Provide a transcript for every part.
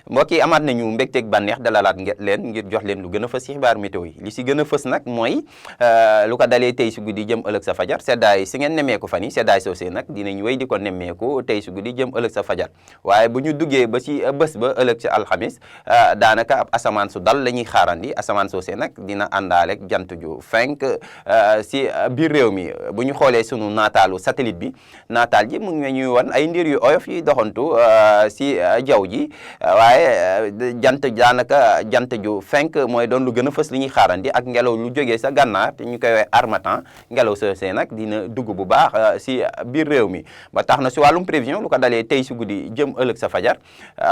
mbokk yi amaat nañu mbégteeg bànneex dalalaat leen ngir jox leen lu gën a fës ci xibaar météo yi li si gën a fës nag mooy lu ko dalee tey si guddi jëm ëllëg sa fajar seddaay si ngeen nemmeeku fan yi seddaay soosé nag dinañ wéy di ko nemmeeku tey si guddi jëm ëllëg sa fajar waaye bu ñu duggee ba si bés ba ëllëg si alxamis daanaka ab asamaan su dal la ñuy xaarandi asamaan soosé nag dina àndaaleeg jant ju fenk si biir réew mi bu ñu xoolee sunu naataalu satellite bi naataal ji mu ngi ñuy wan ay ndiir yu oyof yi doxantu si jaww ji waaye daanaka jant ju fenk mooy doon lu gën a fës li ñuy xaarandi ak ngelaw lu jógee sa gànnaar te ñu koy wax harmattan ngelaw soosé nag dina dugg bu baax si biir réew mi ba tax na si wàllum prévision lu ko dalee tey si guddi jëm ëllëg sa fajar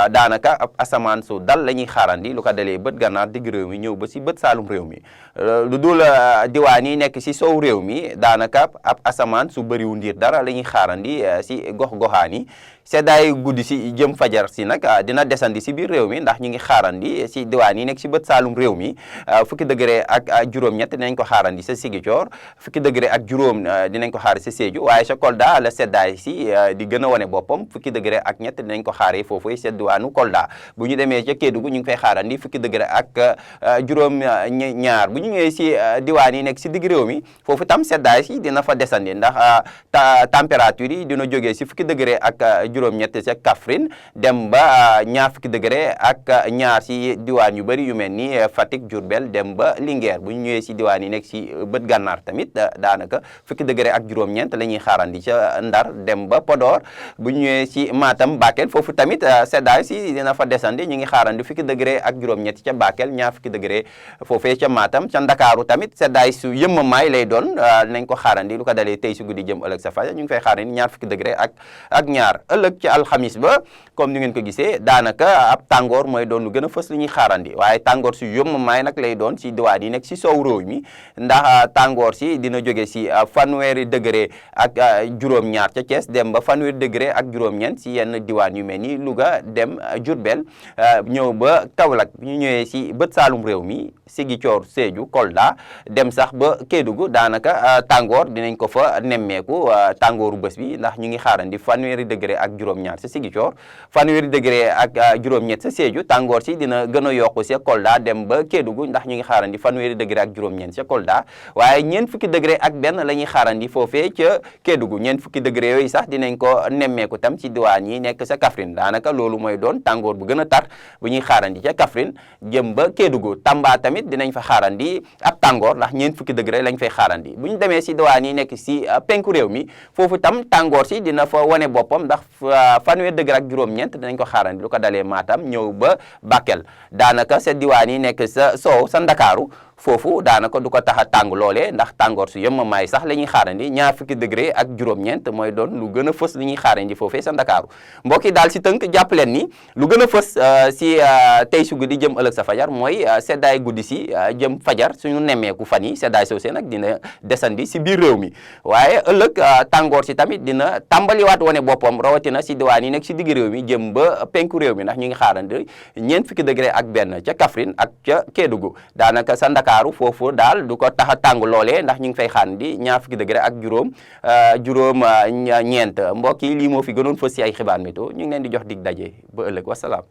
daanaka ab asamaan su dal la ñuy xaarandi lu ko dalee bët gànnaar digg réew mi ñëw ba si bët saalum réew mi lu dul diwaan yi nekk si sow réew mi daanaka ab asamaan su bëriwu ndiir dara la ñuy xaarandi si gox-goxaan yi seddaay guddi si jëm fajar si nag dina desandi si biir réew mi ndax ñu ngi xaarandi si diwaan yi nekk si bët saalum réew mi fukki degré ak juróom-ñett dinañ ko xaarandi sa Ziguinchor fukki degré ak juróom dinañ ko xaar sa Sédhiou waaye sa Kolda la seddaay si di gën a wane boppam fukki degré ak ñett dinañ ko xaaree foofu sa diwaanu Kolda bu ñu demee ca Kédougou ñu ngi fay xaarandi fukki degré ak juróom ñaar bu ñu ñëwee si diwaan yi nekk si digg réew mi foofu tam seddaay si dina fa desandi ndax température yi dina jógee si fukki degré ak juróom-ñett ca Kaffrine dem ba ñaar fukki degré ak ñaar si diwaan yu bëri yu mel ni Fatick Diourbel dem ba Linguère bu ñu ñëwee si diwaan yi nekk si bët gànnaar tamit daanaka fukki degré ak juróom-ñeent la ñuy xaarandi ca Ndar dem ba Podor bu ñu ñëwee si Matam Bakel foofu tamit seddaay si dina fa desandi ñu ngi xaarandi fukki degré ak juróom-ñett ca Bakel ñaar fukki degré foofee ca Matam ca Ndakaaru tamit seddaay su yëmmamaay lay doon nañ ko xaarandi lu ko dalee tey si guddi jëm ëllëg sa fajar ñu ngi fay xaarandi ñaar fukki degré ak ñaar ëllëg ci alxamis ba comme ni ngeen ko gisee daanaka ab tàngoor mooy doon lu gën a fës li ñuy xaarandi waaye tàngoor si yëmmamaay nag lay doon si diwaan yi nekk si sow réew mi ndax tàngoor si dina jóge si fanweeri degré ak juróom-ñaar ca Thiès dem ba fanweeri degré ak juróom-ñeent si yenn diwaan yu mel ni Louga dem Diourbel ñëw ba Kaolack ñu ñëwee si bët saalum réew mi Ziguinchor Sédhiou Kolda dem sax ba Kédougou daanaka tàngoor dinañ ko fa nemmeeku tàngooru bés bi ndax ñu ngi xaarandi fanweeri degré ak juróom-ñaar sa Ziguinchor fanweeri degré ak juróom-ñett sa Sédhiou tàngoor si dina gën a yokku sa Kolda dem ba Kédougou ndax ñu ngi xaarandi fanweeri degré ak juróom-ñeent sa Kolda waaye ñeent fukki degré ak benn la ñuy xaarandi foofee ca Kédougou ñeent fukki degré yooyu sax dinañ ko nemmeeku tam ci diwaan yi nekk sa Kaffrine daanaka loolu mooy doon tàngoor bu gën a tar bu ñuy xaarandi ca Kaffrine jëm ba Kédougou Tamba tamit dinañ fa xaarandi ab tàngoor ndax ñeent fukki degré lañ fay xaarandi bu ñu demee si diwaan yi nekk si penku réew mi foofu tam tàngoor si dina fa wane boppam ndax fanweeri degré ak juróom-ñeent dinañ ko xaarandi lu ko dalee Matam ñëw ba Bakel daanaka sa diwaan yi nekk sa soow sa Ndakaaru foofu daanaka du ko tax a tàng loolee ndax tàngoor su yëmmamaay sax la ñuy xaarandi ñaar fukki degré ak juróom-ñeent mooy doon lu gën a fës li ñuy xaarandi foofee sa Ndakaaru mbokk yi daal si tënk jàpp leen ni lu gën a fës si tey su guddi jëm ëllëg sa fajar mooy seddaay guddi si jëm fajar suñu nemmeeku fan yi seddaay soosé nag dina desandi si biir réew mi waaye ëllëg tàngoor si tamit dina tàmbaliwaat wane boppam rawatina si diwaan yi nekk si digg réew mi jëm ba penku réew mi ndax ñu ngi xaarandi ñeent fukki degré ak benn ca Kaffrine ak ca Kédougou daanaka sa Ndakaaru foofu daal du ko tax a tàng loolee ndax ñu ngi fay xaarandi ñaar fukki degré ak juróom ñeent mbokk yi lii moo fi gënoon fës si ay xibaar météo ñu ngi leen di jox dig daje ba ëllëg wasalaam